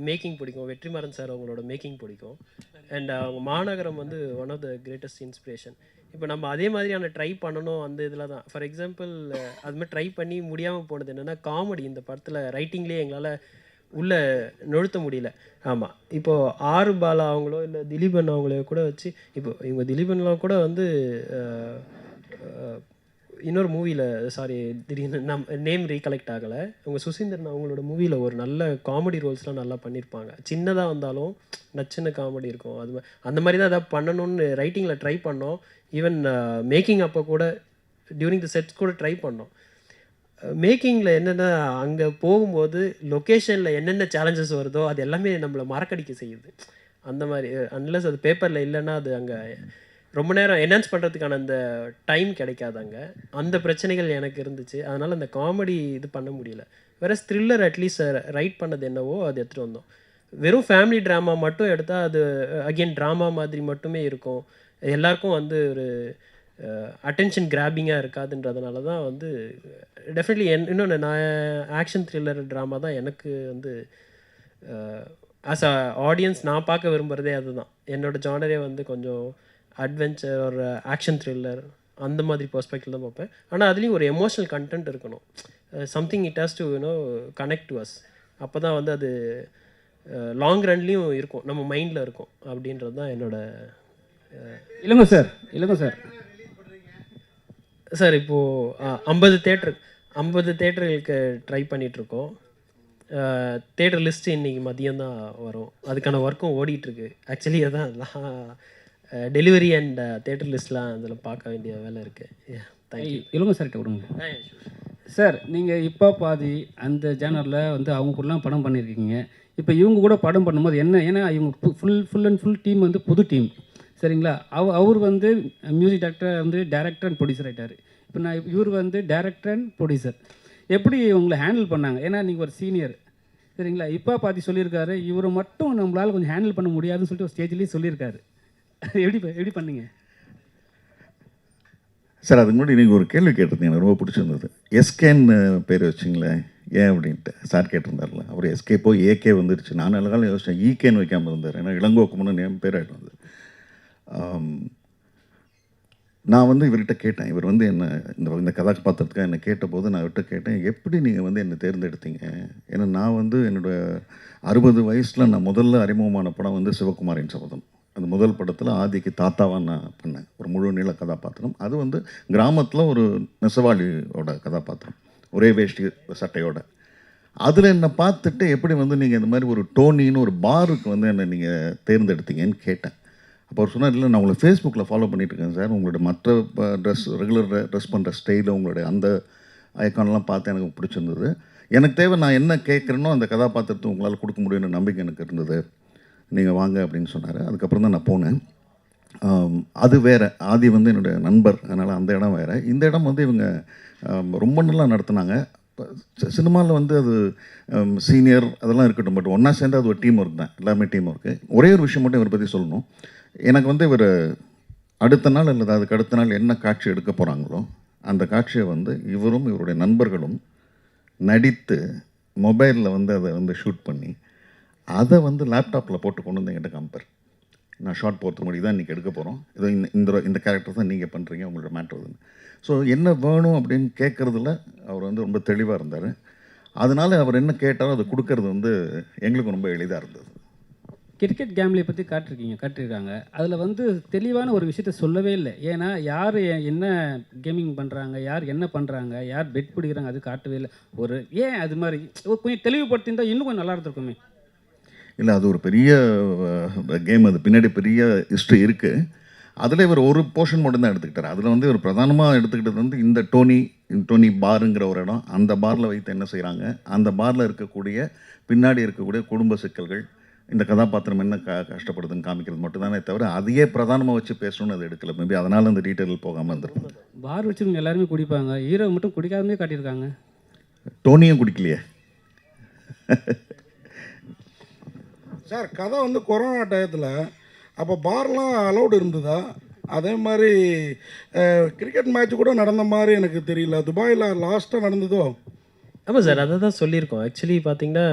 மேக்கிங் பிடிக்கும், வெற்றிமாறன் சார் அவங்களோட மேக்கிங் பிடிக்கும். அண்ட் அவங்க மாநகரம் வந்து one of the greatest inspiration. இப்போ நம்ம அதே மாதிரியான ட்ரை பண்ணணும் அந்த இதில் தான். ஃபார் எக்ஸாம்பிள் அது மாதிரி ட்ரை பண்ணி முடியாமல் போனது என்னென்னா காமெடி. இந்த படத்தில் ரைட்டிங்லேயே எங்களால் உள்ளே நுழுத்த முடியல. ஆமாம், இப்போது ஆறு பாலா அவங்களோ இல்லை திலீபன் அவங்களோ கூட வச்சு, இப்போ இவங்க திலீபன்லாம் கூட வந்து இன்னொரு மூவியில், சாரி திடீர்னு நேம் ரீகலெக்ட் ஆகலை, அவங்க சுசீந்திரன் அவங்களோட மூவியில் ஒரு நல்ல காமெடி ரோல்ஸ்லாம் நல்லா பண்ணியிருப்பாங்க. சின்னதாக வந்தாலும் நச்சுன்னு காமெடி இருக்கும். அந்த மாதிரி தான் எதாவது பண்ணணும்னு ரைட்டிங்கில் ட்ரை பண்ணோம். ஈவன் மேக்கிங் அப்போ கூட டியூரிங் த செட்ஸ் கூட ட்ரை பண்ணோம். மேக்கிங்கில் என்னென்னா அங்கே போகும்போது லொக்கேஷனில் என்னென்ன சேலஞ்சஸ் வருதோ அது எல்லாமே நம்மளை மறக்கடிக்க செய்யுது. அந்த மாதிரி அன்லஸ் அது பேப்பரில் இல்லைன்னா அது அங்கே ரொம்ப நேரம் என்ஹான்ஸ் பண்ணுறதுக்கான அந்த டைம் கிடைக்காது. அங்கே அந்த பிரச்சனைகள் எனக்கு இருந்துச்சு. அதனால் அந்த காமெடி இது பண்ண முடியல. வேறு த்ரில்லர் அட்லீஸ்ட் ரைட் பண்ணது என்னவோ அது எடுத்துகிட்டு வந்தோம். வெறும் ஃபேமிலி ட்ராமா மட்டும் எடுத்தால் அது அகெயின் ட்ராமா மாதிரி மட்டுமே இருக்கும். எல்லாருக்கும் வந்து ஒரு அட்டென்ஷன் கிராபிங்காக இருக்காதுன்றதுனால தான் வந்து டெஃபினெட்லி இன்னொன்று நான் ஆக்ஷன் த்ரில்லர் ட்ராமா தான் எனக்கு வந்து ஆஸ் அ ஆடியன்ஸ் நான் பார்க்க விரும்புகிறதே அதுதான். என்னோடய ஜானரே வந்து கொஞ்சம் அட்வென்ச்சர் ஒரு ஆக்ஷன் த்ரில்லர் அந்த மாதிரி பெர்ஸ்பெக்டிவ் தான் பார்ப்பேன். ஆனால் அதுலேயும் ஒரு எமோஷனல் கண்டென்ட் இருக்கணும். Something it has to connect to us. அப்போ தான் வந்து அது லாங் ரன்லேயும் இருக்கும், நம்ம மைண்டில் இருக்கும். அப்படின்றது தான் என்னோட இல்லைங்க சார் சார். இப்போது 50 தேட்டர்களுக்கு ட்ரை பண்ணிகிட்ருக்கோம். தேட்டர் லிஸ்ட்டு இன்றைக்கி மதியம் தான் வரும். அதுக்கான ஒர்க்கும் ஓடிட்டுருக்கு. ஆக்சுவலி அதான் டெலிவரி அண்ட் தேட்டர் லிஸ்ட்லாம் அதில் பார்க்க வேண்டிய வேலை இருக்குது. தேங்க்யூ. இல்லைங்க சார் கொடுங்க சார். நீங்கள் இப்போ பாதி அந்த ஜேனரில் வந்து அவங்க கூடலாம் படம் பண்ணியிருக்கீங்க. இப்போ இவங்க கூட படம் பண்ணும்போது என்ன, ஏன்னா இவங்க ஃபுல் அண்ட் ஃபுல் டீம் வந்து புது டீம், சரிங்களா? அவர் வந்து மியூசிக் டைரக்டர் வந்து டைரக்டர் அண்ட் ப்ரொடியூசர் ஆகிட்டார். இப்போ இவர் வந்து டைரக்டர் அண்ட் ப்ரொடியூசர். எப்படி உங்களை ஹேண்டில் பண்ணாங்க? ஏன்னா நீங்கள் ஒரு சீனியர், சரிங்களா? இப்போ பார்த்து சொல்லியிருக்காரு, இவரை மட்டும் நம்மளால் கொஞ்சம் ஹேண்டில் பண்ண முடியாதுன்னு சொல்லிட்டு ஒரு ஸ்டேஜ்லேயும் சொல்லியிருக்காரு. எப்படி பண்ணீங்க சார்? அதுக்கு முன்னாடி நீங்கள் ஒரு கேள்வி கேட்டிருந்தீங்க, எனக்கு ரொம்ப பிடிச்சிருந்தது. எஸ்கேன்னு பேர் வச்சிங்களேன் ஏன் அப்படின்ட்டு சார் கேட்டிருந்தார்ல. அவர் எஸ்கே போய் ஏகே வந்துருச்சு. நான் நல்ல காலம் யோசித்தேன் ஈகேன்னு வைக்காமல் இருந்தார். ஏன்னா இளங்கோக்குமுன்னு என் பேர் ஆகிட்டு வந்தது. நான் வந்து இவர்கிட்ட கேட்டேன். இவர் வந்து என்ன இந்த கதாபாத்திரத்துக்காக என்னை கேட்டபோது நான் இவர்கிட்ட கேட்டேன், எப்படி நீங்கள் வந்து என்னை தேர்ந்தெடுத்தீங்க? ஏன்னா நான் வந்து என்னோடய 60 வயசில் நான் முதல்ல அறிமுகமான படம் வந்து சிவகுமாரின் சபதம். அந்த முதல் படத்தில் ஆதிக்கு தாத்தாவாக நான் பண்ணேன். ஒரு முழு நீள கதாபாத்திரம். அது வந்து கிராமத்தில் ஒரு நெசவாளியோட கதாபாத்திரம், ஒரே வேஷ்டி சட்டையோட. அதில் என்னை பார்த்துட்டு எப்படி வந்து நீங்கள் இந்த மாதிரி ஒரு டோனின்னு ஒரு பாருக்கு வந்து என்னை நீங்கள் தேர்ந்தெடுத்தீங்கன்னு கேட்டேன். அப்போ அவர் சொன்னார், இல்லை நான் உங்களை ஃபேஸ்புக்கில் ஃபாலோ பண்ணிகிட்டு இருக்கேன் சார். உங்களோட மற்ற ரெகுலர் ட்ரெஸ் பண்ணுற ஸ்டைலு, உங்களுடைய அந்த ஐக்கானெலாம் பார்த்து எனக்கு பிடிச்சிருந்தது. எனக்கு தேவை நான் என்ன கேட்குறேனோ அந்த கதாபாத்திரத்தை உங்களால் கொடுக்க முடியும்னு நம்பிக்கை எனக்கு இருந்தது. நீங்கள் வாங்க அப்படின்னு சொன்னார். அதுக்கப்புறம் தான் நான் போனேன். அது வேறு. ஆதி வந்து என்னுடைய நண்பர், அதனால் அந்த இடம் வேறு. இந்த இடம் வந்து இவங்க ரொம்ப நல்லா நடத்துனாங்க. சினிமாவில் வந்து அது சீனியர் அதெல்லாம் இருக்கட்டும், பட் ஒன்றா சேர்ந்து அது ஒரு டீம் ஒர்க் தான். எல்லாமே டீம் ஒர்க்கு. ஒரே ஒரு விஷயம் மட்டும் இவரை பற்றி சொல்லணும். எனக்கு வந்து இவர் அடுத்த நாள் அல்லது அதுக்கு அடுத்த நாள் என்ன காட்சி எடுக்க போகிறாங்களோ அந்த காட்சியை வந்து இவரும் இவருடைய நண்பர்களும் நடித்து மொபைலில் வந்து அதை வந்து ஷூட் பண்ணி அதை வந்து லேப்டாப்பில் போட்டு கொண்டு வந்து என்கிட்ட காமிப்பார். நான் ஷார்ட் போகிறதுக்கு முன்னாடி தான் இன்றைக்கி எடுக்க போகிறோம், இதோ இந்த கேரக்டர் தான் நீங்கள் பண்ணுறீங்க, உங்களோட மேட்ரு அதுன்னு. ஸோ என்ன வேணும் அப்படின்னு கேட்குறதுல அவர் வந்து ரொம்ப தெளிவாக இருந்தார். அதனால் அவர் என்ன கேட்டாரோ அதை கொடுக்கறது வந்து எங்களுக்கு ரொம்ப எளிதாக இருந்தது. கிரிக்கெட் கேம்லேயை பற்றி காட்டியிருக்காங்க. அதில் வந்து தெளிவான ஒரு விஷயத்த சொல்லவே இல்லை. ஏன்னா யார் என்ன கேமிங் பண்ணுறாங்க, யார் என்ன பண்ணுறாங்க, யார் பெட் பிடிக்கிறாங்க, அது காட்டவே இல்லை. ஏன் அது மாதிரி கொஞ்சம் தெளிவுபடுத்தியிருந்தால் இன்னும் கொஞ்சம் நல்லா இருந்திருக்குமே. இல்லை, அது ஒரு பெரிய கேம். அது பின்னாடி பெரிய ஹிஸ்ட்ரி இருக்குது. அதில் இவர் ஒரு போர்ஷன் மட்டும் தான் எடுத்துக்கிட்டார். அதில் வந்து இவர் பிரதானமாக எடுத்துக்கிட்டது வந்து இந்த டோனி பாருங்கிற ஒரு இடம். அந்த பாரில் வைத்து என்ன செய்கிறாங்க, அந்த பாரில் இருக்கக்கூடிய பின்னாடி இருக்கக்கூடிய குடும்ப சிக்கல்கள், இந்த கதாபாத்திரம் என்ன கஷ்டப்படுதுன்னு காமிக்கிறது மட்டும்தானே தவிர அதையே பிரதானமாக வச்சு பேசணும்னு அது எடுக்கல. மேபி அதனால் அந்த டீட்டெயில் போகாமல் இருந்திருக்கும். பார் வச்சுருங்க எல்லாருமே குடிப்பாங்க, ஹீரோ மட்டும் குடிக்காதமே காட்டியிருக்காங்க. டோனியும் குடிக்கலையே சார். கதை வந்து கொரோனா டயத்தில் அப்போ பார்லாம் அலௌடு இருந்ததா? அதே மாதிரி கிரிக்கெட் மேட்ச் கூட நடந்த மாதிரி எனக்கு தெரியல. துபாயில் லாஸ்ட்டாக நடந்ததோ ஆமாம் சார், அதை தான் சொல்லியிருக்கோம். ஆக்சுவலி பார்த்தீங்கன்னா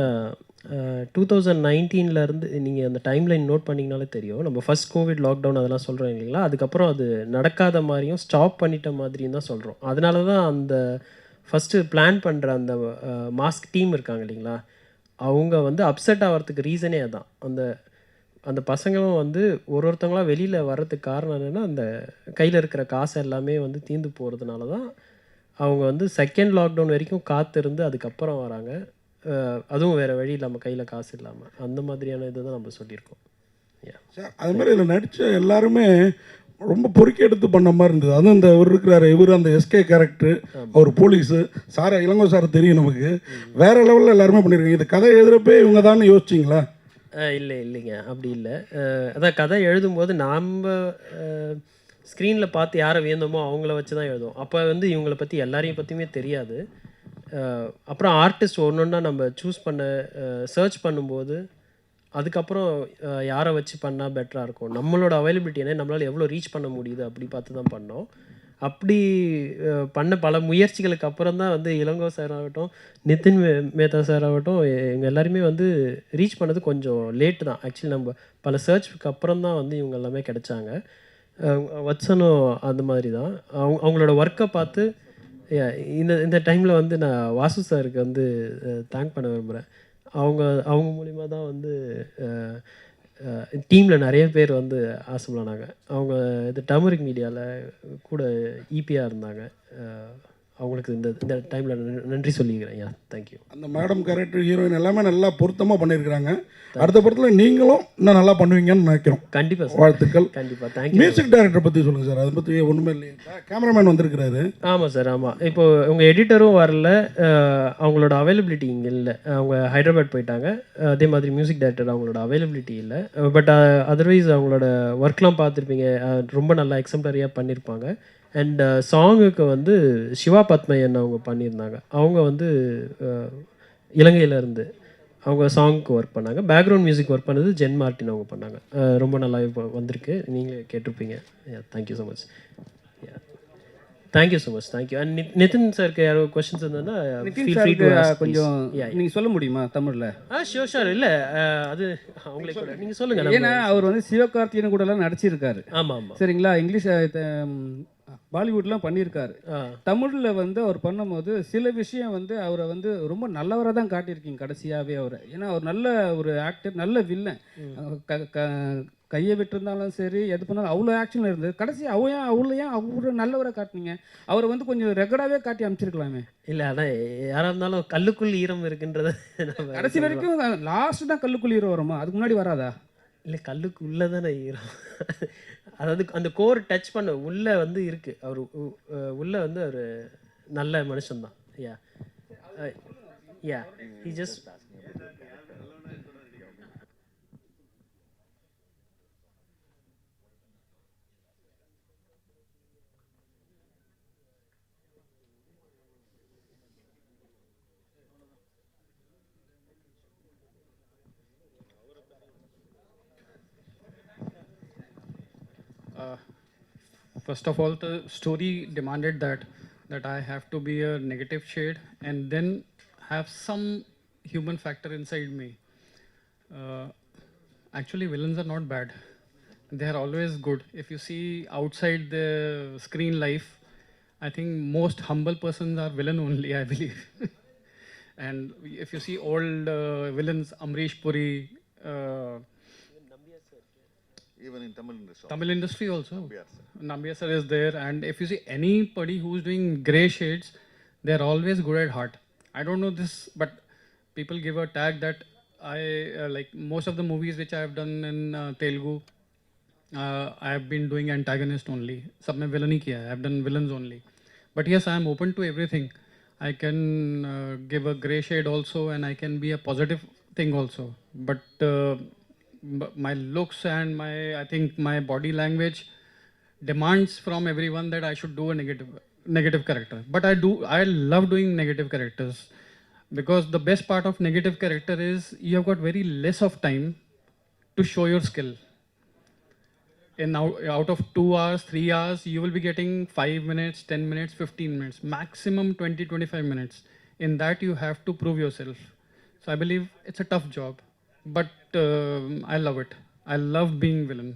2019 நீங்கள் அந்த டைம்லைன் நோட் பண்ணிங்கனாலே தெரியும். நம்ம ஃபர்ஸ்ட் கோவிட் லாக்டவுன் அதெல்லாம் சொல்கிறோம் இல்லைங்களா, அதுக்கப்புறம் அது நடக்காத மாதிரியும் ஸ்டாப் பண்ணிட்ட மாதிரியும் தான் சொல்கிறோம். அதனால தான் அந்த ஃபஸ்ட்டு பிளான் பண்ணுற அந்த மாஸ்க் டீம் இருக்காங்க இல்லைங்களா, அவங்க வந்து அப்செட் ஆகிறதுக்கு ரீசனே அதான். அந்த அந்த பசங்களும் வந்து ஒருத்தவங்களா வெளியில் வர்றதுக்கு காரணம் என்னென்னா, அந்த கையில் இருக்கிற காசு எல்லாமே வந்து தீர்ந்து போகிறதுனால தான் அவங்க வந்து செகண்ட் லாக்டவுன் வரைக்கும் காத்திருந்து அதுக்கப்புறம் வராங்க. அதுவும் வேறு வழி இல்லாமல், கையில் காசு இல்லாமல். அந்த மாதிரியான இதை தான் நம்ம சொல்லியிருக்கோம். சார் அது மாதிரி இதில் நடித்த எல்லாருமே ரொம்ப பொறுக்கி எடுத்து பண்ண மாதிரி இருந்தது. அதுவும் இந்த இவர் இருக்கிறாரு, இவர் அந்த எஸ்கே கேரக்டர், அவர் போலீஸு, சார் இளங்கோ சார் தெரியும் நமக்கு. வேறு லெவலில் எல்லாருமே பண்ணியிருக்காங்க. இது கதை எழுதுகிறப்பே இவங்க தான் யோசிச்சிங்களா? இல்லைங்க, அப்படி இல்லை. அதான் கதை எழுதும்போது நாம் ஸ்க்ரீனில் பார்த்து யாரை வேணுமோ அவங்கள வச்சு தான் எழுதுவோம். அப்போ வந்து இவங்கள பற்றி எல்லாரையும் பற்றியுமே தெரியாது. அப்புறம் ஆர்டிஸ்ட் ஒன்று ஒன்றா நம்ம சூஸ் பண்ண சர்ச் பண்ணும்போது அதுக்கப்புறம் யாரை வச்சு பண்ணால் பெட்டராக இருக்கும், நம்மளோட அவைலபிலிட்டி என்ன, நம்மளால் எவ்வளோ ரீச் பண்ண முடியுது அப்படி பார்த்து தான் பண்ணோம். அப்படி பண்ண பல முயற்சிகளுக்கு அப்புறம் தான் வந்து இளங்கோ சார் ஆகட்டும், நிதின் மேத்தா சார் ஆகட்டும், எங்கள் எல்லாருமே வந்து ரீச் பண்ணது கொஞ்சம் லேட்டு தான். ஆக்சுவலி நம்ம பல சர்ச்சுக்கு அப்புறம் தான் வந்து இவங்க எல்லாமே கிடைச்சாங்க. வட்சனும் அந்த மாதிரி தான். அவங்களோட ஒர்க்கை பார்த்து இந்த இந்த டைமில் வந்து நான் வாசு சாருக்கு வந்து தேங்க் பண்ண விரும்புகிறேன். அவங்க மூலிமா தான் வந்து டீமில் நிறைய பேர் வந்து ஆசைப்படானாங்க. அவங்க இது டர்மரிக் மீடியாவில் கூட ஈபியாக இருந்தாங்க. அவங்களுக்கு இந்த இந்த டைமில் நன்றி சொல்லிக்கிறேன். யா, தேங்க்யூ. அந்த மேடம் கேரக்டர், ஹீரோயின் எல்லாமே நல்லா பொருத்தமாக பண்ணியிருக்கிறாங்க. அடுத்த படத்தில் நீங்களும் இன்னும் நல்லா பண்ணுவீங்கன்னு நினைக்கிறோம். கண்டிப்பாக சார், வாழ்த்துக்கள். கண்டிப்பாக, தேங்க்யூ. மியூசிக் டைரக்டர் பற்றி சொல்லுங்கள் சார். அதை பற்றி ஒன்றுமே இல்லையே. கேமராமேன் வந்திருக்கிறாரு. ஆமாம் சார், ஆமாம். இப்போது உங்கள் எடிட்டரும் வரல, அவங்களோட அவைலபிலிட்டி இங்கே இல்லை. அவங்க ஹைதராபாத் போயிட்டாங்க. அதே மாதிரி மியூசிக் டைரக்டர் அவங்களோட அவைலபிலிட்டி இல்லை. பட் அதர்வைஸ் அவங்களோட ஒர்க்லாம் பார்த்துருப்பீங்க, ரொம்ப நல்லா எக்ஸம்ப்ளரியாக பண்ணியிருப்பாங்க. அண்ட் சாங்குக்கு வந்து சிவா பத்மையன் அவங்க பண்ணியிருந்தாங்க. அவங்க வந்து இலங்கையிலேருந்து அவங்க சாங்க்கு ஒர்க் பண்ணாங்க. பேக்ரவுண்ட் மியூசிக் ஒர்க் பண்ணது ஜென் மார்ட்டின் அவங்க பண்ணாங்க. ரொம்ப நல்லா இப்போ வந்திருக்கு, நீங்கள் கேட்டிருப்பீங்க. Thank you so much. Thank you so much, thank you. And Nitin சாருக்கு யாரோ கொஸ்டின்ஸ் இருந்ததுன்னா கொஞ்சம் நீங்கள் சொல்ல முடியுமா தமிழில்? ஷோர். இல்லை, அது அவங்களே கூட நீங்கள் சொல்லுங்கள். ஏன்னா அவர் வந்து சிவகார்த்திகேயன் கூடலாம் நடிச்சிருக்காரு. ஆமாம் ஆமாம், சரிங்களா. இங்கிலீஷ் பாலிவுட்லாம் பண்ணியிருக்காரு. தமிழில் வந்து அவர் பண்ணும்போது சில விஷயம் வந்து அவரை வந்து ரொம்ப நல்லவராக தான் காட்டியிருக்கீங்க கடைசியாகவே அவரை. ஏன்னா அவர் நல்ல ஒரு ஆக்டர், நல்ல வில்லன். கையை விட்டுருந்தாலும் சரி, எது பண்ணாலும் அவ்வளோ ஆக்ஷன் இருந்தது. கடைசி அவ்வளோ நல்லவரை காட்டினீங்க. அவரை வந்து கொஞ்சம் ரெகுலராகவே காட்டி அமைச்சிருக்கலாமே. இல்லை, அதான் யாராக இருந்தாலும் கல்லுக்குள் ஈரம் இருக்குன்றத கடைசி வரைக்கும். லாஸ்ட்டு தான் கல்லுக்குள் ஈரம் வருமா, அதுக்கு முன்னாடி வராதா? இல்லை, கல்லுக்கு உள்ளே தானே ஈரம். அதாவது அந்த கோர் டச் பண்ண உள்ளே வந்து இருக்குது. அவர் உள்ளே வந்து அவர் நல்ல மனுஷன்தான். Ya ya he just First of all, the story demanded that I have to be a negative shade and then have some human factor inside me. Actually, villains are not bad. They are always good. If you see outside the screen life, I think most humble persons are villain only, I believe. And if you see old villains, Amrish Puri, even in Tamil industry. Tamil industry also. Nambiar sir. Nambiar sir is there, and if you see anybody who's doing grey shades, they're always good at heart. I don't know this, but people give a tag that I like most of the movies which I have done in Telugu. I have been doing antagonist only. Sab mein villain hi kiya hai. I have done villains only. But yes, I am open to everything. I can give a grey shade also, and I can be a positive thing also. But my looks and I think my body language demands from everyone that I should do a negative character. But I love doing negative characters, because the best part of negative character is you have got very less of time to show your skill. Out of 2 hours, 3 hours, you will be getting 5 minutes, 10 minutes, 15 minutes, maximum 20-25 minutes. in that you have to prove yourself. So I believe it's a tough job, but I love it. I love being villain.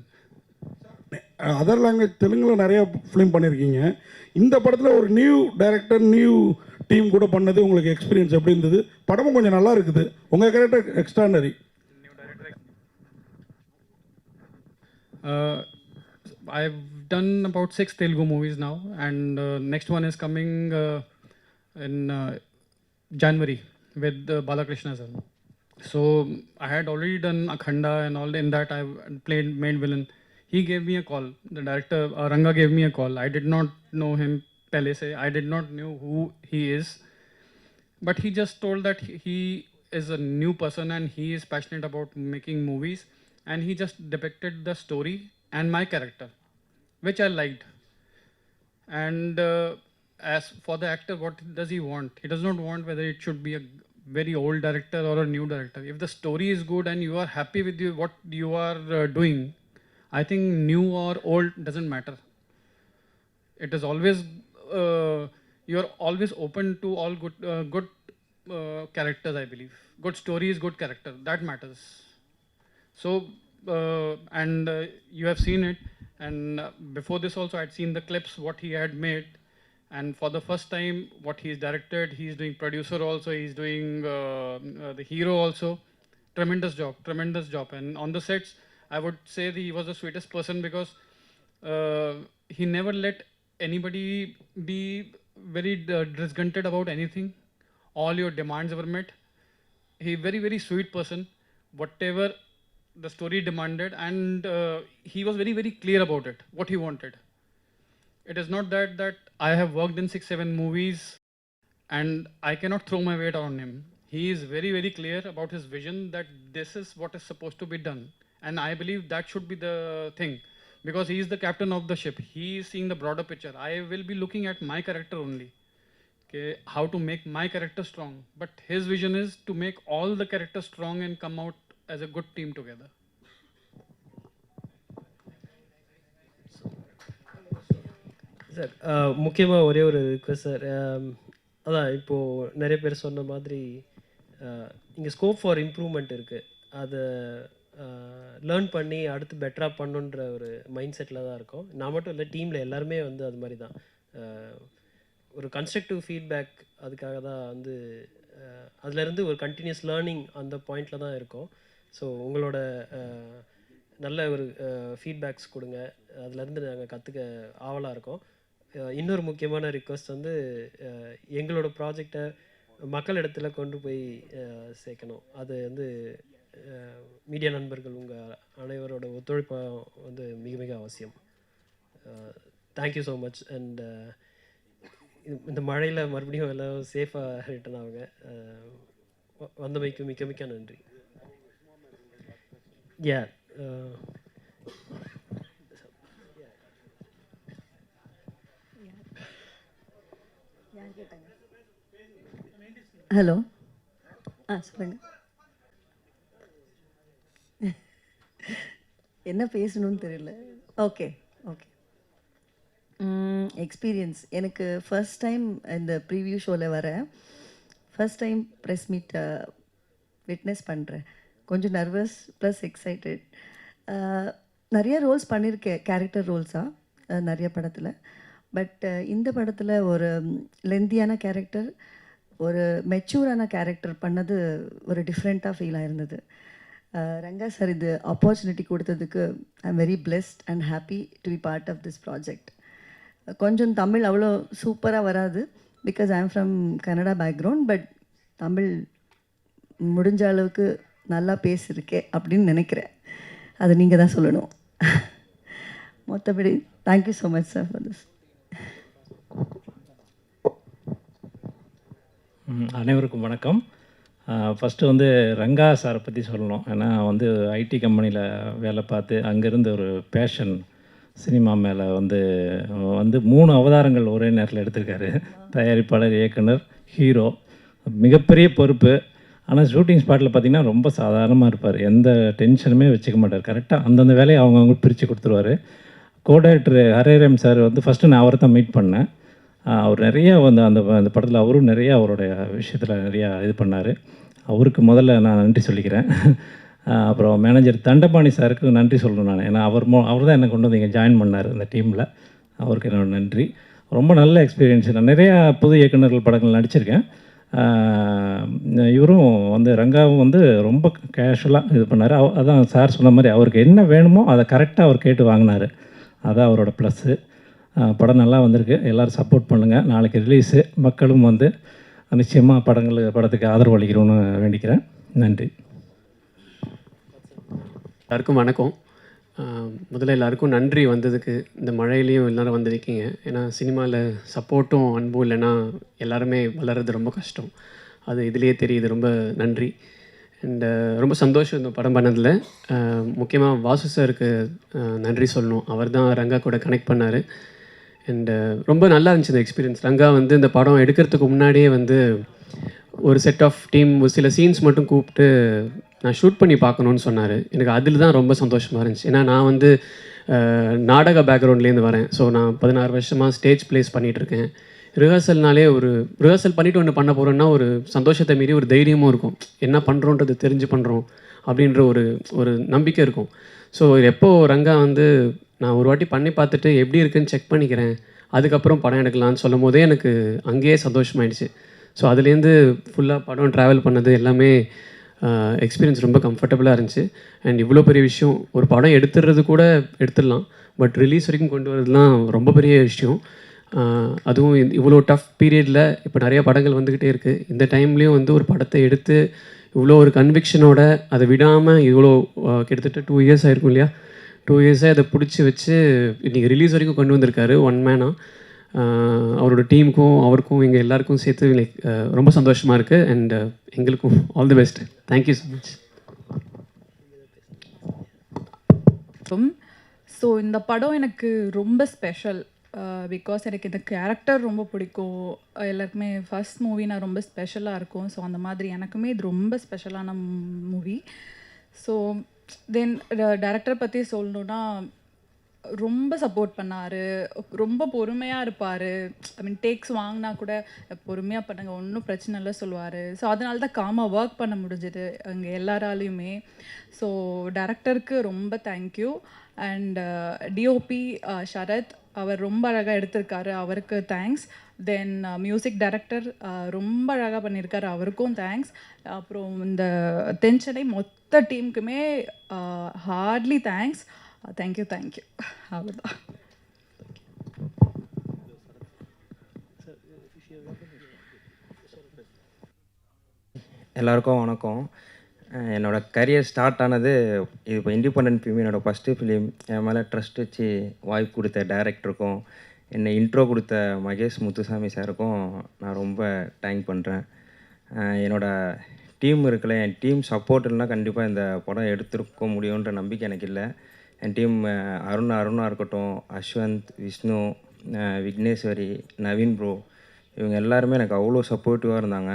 Other language தெலுங்கில் நிறைய film பண்ணியிருக்கீங்க. இந்த படத்தில் ஒரு new director new team கூட பண்ணது உங்களுக்கு experience எப்படி இருந்தது? படமும் கொஞ்சம் நல்லா இருக்குது. உங்கள் character extraordinary. I've done about 6 Telugu movies now, and next one is coming in January with Balakrishna sir. So I had already done Akhanda and all. In that I played main villain. He gave me a call. The director Ranga gave me a call. I did not know him pehle se. I did not know who he is, but he just told that he is a new person and he is passionate about making movies, and he just depicted the story and my character, which I liked. And as for the actor, what does he want? He does not want whether it should be a very old director or a new director. If the story is good and you are happy with what you are doing, I think new or old doesn't matter. It is always you are always open to all good characters. I believe good story is good character. That matters. So and you have seen it, and before this also I had seen the clips what he had made, and for the first time what he's directed, he's doing producer also, he's doing the hero also. Tremendous job. And on the sets I would say that he was the sweetest person, because he never let anybody be very disgruntled about anything. All your demands were met. He very, very sweet person. Whatever the story demanded, and he was very, very clear about it, what he wanted. It is not that I have worked in 6-7 movies and I cannot throw my weight on him. He is very, very clear about his vision, that this is what is supposed to be done. And I believe that should be the thing, because he is the captain of the ship. He is seeing the broader picture. I will be looking at my character only. Okay, how to make my character strong. But his vision is to make all the characters strong and come out as a good team together. Sir முக்கியமாக ஒரே ஒரு request sir. அதான் இப்போது நிறைய பேர் சொன்ன மாதிரி இங்கே ஸ்கோப் ஃபார் இம்ப்ரூவ்மெண்ட் இருக்குது. அதை லேர்ன் பண்ணி அடுத்து பெட்டராக பண்ணுன்ற ஒரு மைண்ட் செட்டில் தான் இருக்கோம். நான் மட்டும் இல்லை, டீமில் எல்லாருமே வந்து அது மாதிரி தான். ஒரு கன்ஸ்ட்ரக்டிவ் ஃபீட்பேக் அதுக்காக தான் வந்து அதுலேருந்து ஒரு கண்டினியூஸ் லேர்னிங் அந்த பாயிண்டில் தான் இருக்கோம். ஸோ உங்களோட நல்ல ஒரு ஃபீட்பேக்ஸ் கொடுங்க, அதுலேருந்து நாங்கள் கற்றுக்க ஆவலாக இருக்கோம். இன்னொரு முக்கியமான ரிக்வெஸ்ட் வந்து எங்களோட ப்ராஜெக்டை மக்கள் இடத்துல கொண்டு போய் சேர்க்கணும். அது வந்து மீடியா நண்பர்கள் உங்கள் அனைவரோட ஒத்துழைப்பு வந்து மிக மிக அவசியம். Thank you so much. அண்ட் இந்த மழையில் மறுபடியும் எல்லாம் சேஃபாக ரிட்டர்ன் ஆகுங்க. வந்தமைக்கு மிக்க மிக்க நன்றி. ஹலோ, சொல்லுங்கள். என்ன பேசணும்னு தெரியல. ஓகே. எக்ஸ்பீரியன்ஸ் எனக்கு ஃபர்ஸ்ட் டைம் இந்த ப்ரீவியூ ஷோவில் வரேன். First time press meet witness பண்ணுறேன். கொஞ்சம் நர்வஸ் ப்ளஸ் எக்ஸைட்டட். நிறைய ரோல்ஸ் பண்ணியிருக்கேன், கேரக்டர் ரோல்ஸாக நிறைய படத்தில். பட் இந்த படத்தில் ஒரு லெந்தியான கேரக்டர், ஒரு மெச்சூரான கேரக்டர் பண்ணது ஒரு டிஃப்ரெண்ட்டாக ஃபீல் ஆயிருந்தது. ரங்கா சார் இது ஆப்பர்ச்சுனிட்டி கொடுத்ததுக்கு I am very blessed and happy to be part of this project. கொஞ்சம் தமிழ் அவ்வளோ சூப்பராக வராது, because I am from Kannada background. But Tamil முடிஞ்ச அளவுக்கு நல்லா பேசியிருக்கேன் அப்படின்னு நினைக்கிறேன். அது நீங்கள் தான் சொல்லணும். மற்றபடி thank you so much sir for this. அனைவருக்கும் வணக்கம். ஃபஸ்ட்டு வந்து ரங்கா சாரை பற்றி சொல்லணும். ஏன்னா வந்து ஐடி கம்பெனியில் வேலை பார்த்து அங்கேருந்து ஒரு பேஷன் சினிமா மேலே வந்து 3 அவதாரங்கள் ஒரே நேரத்தில் எடுத்திருக்காரு. தயாரிப்பாளர், இயக்குனர், ஹீரோ. மிகப்பெரிய பொறுப்பு. ஆனால் ஷூட்டிங் ஸ்பாட்டில் பார்த்திங்கன்னா ரொம்ப சாதாரணமாக இருப்பார். எந்த டென்ஷனுமே வச்சுக்க மாட்டார். கரெக்டாக அந்தந்த வேலையை அவங்கவுங்க பிரித்து கொடுத்துருவார். கோ டைரக்டர் ஹரேராம் சார் வந்து ஃபஸ்ட்டு நான் அவரை தான் மீட் பண்ணேன். அவர் நிறைய வந்து அந்த அந்த படத்தில் அவரும் நிறைய அவருடைய விஷயத்தில் நிறையா இது பண்ணார். அவருக்கு முதல்ல நான் நன்றி சொல்லிக்கிறேன். அப்புறம் மேனேஜர் தண்டபாணி சாருக்கு நன்றி சொல்லணும் நான். ஏன்னா அவர் தான் என்னை கொண்டு வந்து இங்கே ஜாயின் பண்ணார் அந்த டீமில். அவருக்கு என்னோட நன்றி. ரொம்ப நல்ல எக்ஸ்பீரியன்ஸ். நான் நிறையா புது இயக்குநர்கள் படங்கள் நடிச்சிருக்கேன். இவரும் வந்து ரங்காவும் வந்து ரொம்ப கேஷுவலாக இது பண்ணார். அதான் சார் சொன்ன மாதிரி அவருக்கு என்ன வேணுமோ அதை கரெக்டாக அவர் கேட்டு வாங்கினார். அதான் அவரோட ப்ளஸ்ஸு. படம் நல்லா வந்திருக்கு. எல்லோரும் சப்போர்ட் பண்ணுங்கள். நாளைக்கு ரிலீஸு. மக்களும் வந்து நிச்சயமாக படத்துக்கு ஆதரவு அளிக்கிறோன்னு வேண்டிக்கிறேன். நன்றி. எல்லாருக்கும் வணக்கம். முதல்ல எல்லாருக்கும் நன்றி வந்ததுக்கு. இந்த மழையிலையும் எல்லோரும் வந்திருக்கீங்க. ஏன்னா சினிமாவில் சப்போர்ட்டும் அன்பும் இல்லைன்னா எல்லாருமே வளர்கிறது ரொம்ப கஷ்டம். அது இதுலேயே தெரியுது. ரொம்ப நன்றி. அண்ட் ரொம்ப சந்தோஷம் இந்த படம் பண்ணதில். முக்கியமாக வாசு சாருக்கு நன்றி சொல்லணும். அவர் தான் ரங்கா கூட கனெக்ட் பண்ணார். அண்டு ரொம்ப நல்லா இருந்துச்சு இந்த எக்ஸ்பீரியன்ஸ். ரங்கா வந்து இந்த படம் எடுக்கிறதுக்கு முன்னாடியே வந்து ஒரு செட் ஆஃப் டீம் ஒரு சில சீன்ஸ் மட்டும் கூப்பிட்டு நான் ஷூட் பண்ணி பார்க்கணுன்னு சொன்னார். எனக்கு அதில் தான் ரொம்ப சந்தோஷமாக இருந்துச்சு. ஏன்னா நான் வந்து நாடக பேக்ரவுண்ட்லேருந்து வரேன். ஸோ நான் 16 வருஷமாக ஸ்டேஜ் ப்ளேஸ் பண்ணிகிட்ருக்கேன். ரிஹர்சல்னாலே ரிஹர்சல் பண்ணிவிட்டு ஒன்று பண்ண போகிறோன்னா ஒரு சந்தோஷத்தை மீறி ஒரு தைரியமும் இருக்கும். என்ன பண்ணுறோன்றது தெரிஞ்சு பண்ணுறோம் அப்படின்ற ஒரு நம்பிக்கை இருக்கும். ஸோ எப்போ ரங்கா வந்து நான் ஒரு வாட்டி பண்ணி பார்த்துட்டு எப்படி இருக்குன்னு செக் பண்ணிக்கிறேன், அதுக்கப்புறம் படம் எடுக்கலான்னு சொல்லும் போதே எனக்கு அங்கேயே சந்தோஷமாயிடுச்சு. ஸோ அதுலேருந்து ஃபுல்லாக படம் ட்ராவல் பண்ணது எல்லாமே எக்ஸ்பீரியன்ஸ் ரொம்ப கம்ஃபர்டபுளாக இருந்துச்சு. அண்ட் இவ்வளோ பெரிய விஷயம், ஒரு படம் எடுத்துடுறது கூட எடுத்துடலாம், பட் ரிலீஸ் வரைக்கும் கொண்டு வரதுலாம் ரொம்ப பெரிய விஷயம். அதுவும் இவ்வளோ டஃப் பீரியடில் இப்போ நிறைய படங்கள் வந்துக்கிட்டே இருக்குது. இந்த டைம்லேயும் வந்து ஒரு படத்தை எடுத்து இவ்வளோ ஒரு கன்விக்ஷனோட அதை விடாமல் இவ்வளோ கிட்டத்தட்ட 2 இயர்ஸ் ஆயிருக்கும் இல்லையா, 2 இயர்ஸாக அதை பிடிச்சி வச்சு இன்றைக்கி ரிலீஸ் வரைக்கும் கொண்டு வந்திருக்காரு ஒன் மேனாக. அவரோட டீமுக்கும் அவருக்கும் எங்கள் எல்லாருக்கும் சேர்த்து லைக் ரொம்ப சந்தோஷமாக இருக்குது. அண்ட் எங்களுக்கும் all the best. Thank you so much. So இந்த படம் எனக்கு ரொம்ப ஸ்பெஷல். பிகாஸ் எனக்கு இந்த கேரக்டர் ரொம்ப பிடிக்கும். எல்லாருக்குமே ஃபர்ஸ்ட் மூவி நான் ரொம்ப ஸ்பெஷலாக இருக்கும். ஸோ அந்த மாதிரி எனக்குமே இது ரொம்ப ஸ்பெஷலான மூவி. ஸோ தென் டைரக்டர் பற்றி சொல்லணுன்னா ரொம்ப சப்போர்ட் பண்ணார். ரொம்ப பொறுமையாக இருப்பார். ஐ மீன் டேக்ஸ் வாங்கினா கூட பொறுமையாக பண்ணுங்க, ஒன்றும் பிரச்சனை இல்லை சொல்லுவார். ஸோ அதனால தான் காமாக ஒர்க் பண்ண முடிஞ்சது அங்கே எல்லாராலையுமே. ஸோ டைரக்டருக்கு ரொம்ப தேங்க்யூ. அண்ட் டிஓபி ஷரத், அவர் ரொம்ப அழகாக எடுத்திருக்காரு, அவருக்கு தேங்க்ஸ். தென் மியூசிக் டைரக்டர் ரொம்ப அழகாக பண்ணியிருக்காரு, அவருக்கும் தேங்க்ஸ். அப்புறம் இந்த தென்சென்னை மொத்த டீமுக்குமே ஹார்ட்லி தேங்க்ஸ். தேங்க்யூ அவ்வளோதான். எல்லாருக்கும் வணக்கம். என்னோடய கரியர் ஸ்டார்ட் ஆனது இது இப்போ இண்டிபெண்டன்ட் ஃபிலிம், என்னோடய ஃபஸ்ட்டு ஃபிலிம். என் மேலே ட்ரஸ்ட் வச்சு வாய்ப்பு கொடுத்த டைரக்டருக்கும் என்னை இன்ட்ரோ கொடுத்த மகேஷ் முத்துசாமி சாருக்கும் நான் ரொம்ப தேங்க் பண்ணுறேன். என்னோடய டீம் இருக்குல்ல, என் டீம் சப்போர்ட் இல்லைனா கண்டிப்பாக இந்த படம் எடுத்துருக்க முடியுன்ற நம்பிக்கை எனக்கு இல்லை. என் டீம் அருணா இருக்கட்டும், அஸ்வந்த், விஷ்ணு, விக்னேஸ்வரி, நவீன் ப்ரோ, இவங்க எல்லாருமே எனக்கு அவ்வளோ சப்போர்ட்டிவாக இருந்தாங்க.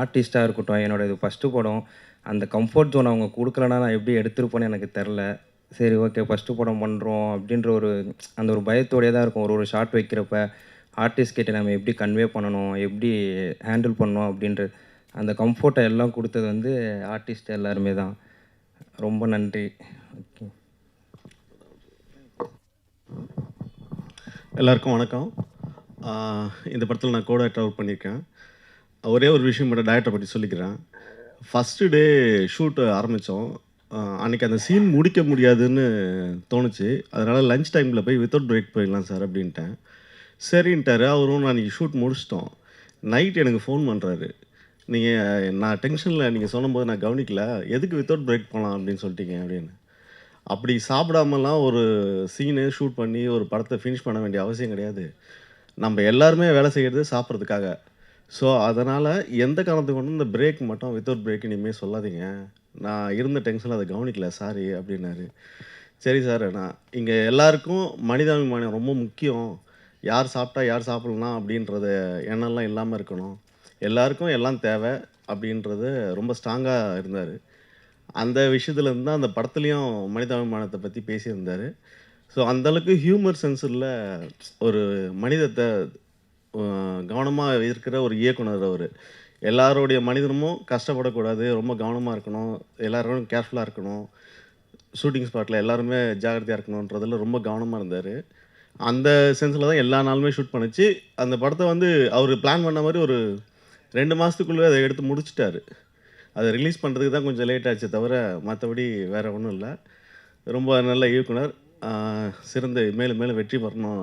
ஆர்டிஸ்ட்டாக இருக்கட்டும், என்னோடய இது ஃபஸ்ட்டு படம், அந்த கம்ஃபர்ட் ஜோன் அவங்க கொடுக்கலன்னா நான் எப்படி எடுத்திருப்பேன்னு எனக்கு தெரில. சரி ஓகே ஃபஸ்ட்டு படம் பண்ணுறோம் அப்படின்ற அந்த ஒரு பயத்தோடையே தான் இருக்கும். ஒரு ஷார்ட் வைக்கிறப்ப ஆர்டிஸ்ட் கிட்ட நம்ம எப்படி கன்வே பண்ணணும், எப்படி ஹேண்டில் பண்ணணும் அப்படின்ற அந்த கம்ஃபர்ட்டை எல்லாம் கொடுத்தது வந்து ஆர்டிஸ்ட் எல்லாருமே தான். ரொம்ப நன்றி. ஓகே, எல்லாருக்கும் வணக்கம். இந்த படத்தில் நான் கோட் ஆக்டர் பண்ணியிருக்கேன். ஒரே ஒரு விஷயம் மட்டும் டைரக்டரை பற்றி சொல்லிக்கிறேன். ஃபஸ்ட்டு டே ஷூட் ஆரம்பித்தோம். அன்றைக்கி அந்த சீன் முடிக்க முடியாதுன்னு தோணுச்சு. அதனால் லஞ்ச் டைமில் போய் வித்தவுட் பிரேக் போயிடலாம் சார் அப்படின்ட்டேன். சரின்ட்டார். அவரும் நான் இன்றைக்கி ஷூட் முடிச்சிட்டோம். நைட் எனக்கு ஃபோன் பண்ணுறாரு, நான் டென்ஷனில் நீங்கள் சொன்னபோது நான் கவனிக்கல, எதுக்கு வித்தவுட் பிரேக் போகலாம் அப்படின்னு சொல்லிட்டீங்க அப்படின்னு. அப்படி சாப்பிடாமலாம் ஒரு சீனு ஷூட் பண்ணி ஒரு படத்தை ஃபினிஷ் பண்ண வேண்டிய அவசியம் கிடையாது. நம்ம எல்லாருமே வேலை செய்கிறது சாப்பிட்றதுக்காக. ஸோ அதனால் எந்த காரணத்துக்கு கொண்டு இந்த பிரேக் மட்டும் வித்தவுட் பிரேக் இனிமேல் சொல்லாதீங்க, நான் இருந்த டென்ஷனில் அதை கவனிக்கல சாரி அப்படின்னாரு. சரி சார், நான் இங்கே எல்லாருக்கும் மனிதாபிமானம் ரொம்ப முக்கியம், யார் சாப்பிட்டா யார் சாப்பிட்லாம் அப்படின்றத எண்ணம்லாம் இல்லாமல் இருக்கணும், எல்லாருக்கும் எல்லாம் தேவை அப்படின்றது ரொம்ப ஸ்ட்ராங்காக இருந்தார். அந்த விஷயத்துலேருந்து தான் அந்த படத்துலேயும் மனிதாபிமானத்தை பற்றி பேசியிருந்தார். ஸோ அந்தளவுக்கு ஹியூமர் சென்ஸில் ஒரு மனிதத்தை கவனமாக இருக்கிற ஒரு இயக்குனர் அவர். எல்லாருடைய மனிதனமும் கஷ்டப்படக்கூடாது, ரொம்ப கவனமாக இருக்கணும், எல்லாரும் கேர்ஃபுல்லாக இருக்கணும், ஷூட்டிங் ஸ்பாட்டில் எல்லாருமே ஜாகிரதையாக இருக்கணுன்றதில் ரொம்ப கவனமாக இருந்தார். அந்த சென்ஸில் தான் எல்லா நாளுமே ஷூட் பண்ணிச்சு. அந்த படத்தை வந்து அவர் பிளான் பண்ண மாதிரி ஒரு 2 மாதத்துக்குள்ளே அதை எடுத்து முடிச்சிட்டாரு. அதை ரிலீஸ் பண்ணுறதுக்கு தான் கொஞ்சம் லேட் ஆச்சு தவிர மற்றபடி வேறு ஒன்றும் இல்லை. ரொம்ப நல்ல இயக்குனர். சிறந்த மேலும் மேலும் வெற்றி பெறணும்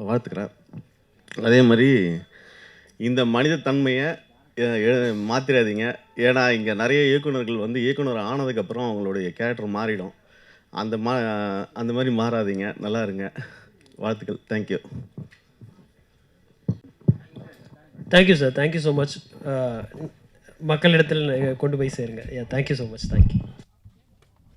வாழ்த்துக்கிறேன். அதே மாதிரி இந்த மனித தன்மையை மாற்றிடாதீங்க. ஏன்னா இங்கே நிறைய இயக்குனர்கள் வந்து இயக்குனர் ஆனதுக்கப்புறம் அவங்களுடைய கேரக்டர் மாறிடும். அந்த மாதிரி மாறாதீங்க, நல்லா இருங்க. வாழ்த்துக்கள். Thank you. Thank you sir, thank you so much. மக்களிடத்தில் கொண்டு போய் சேருங்க. Thank you so much. தேங்க்யூ.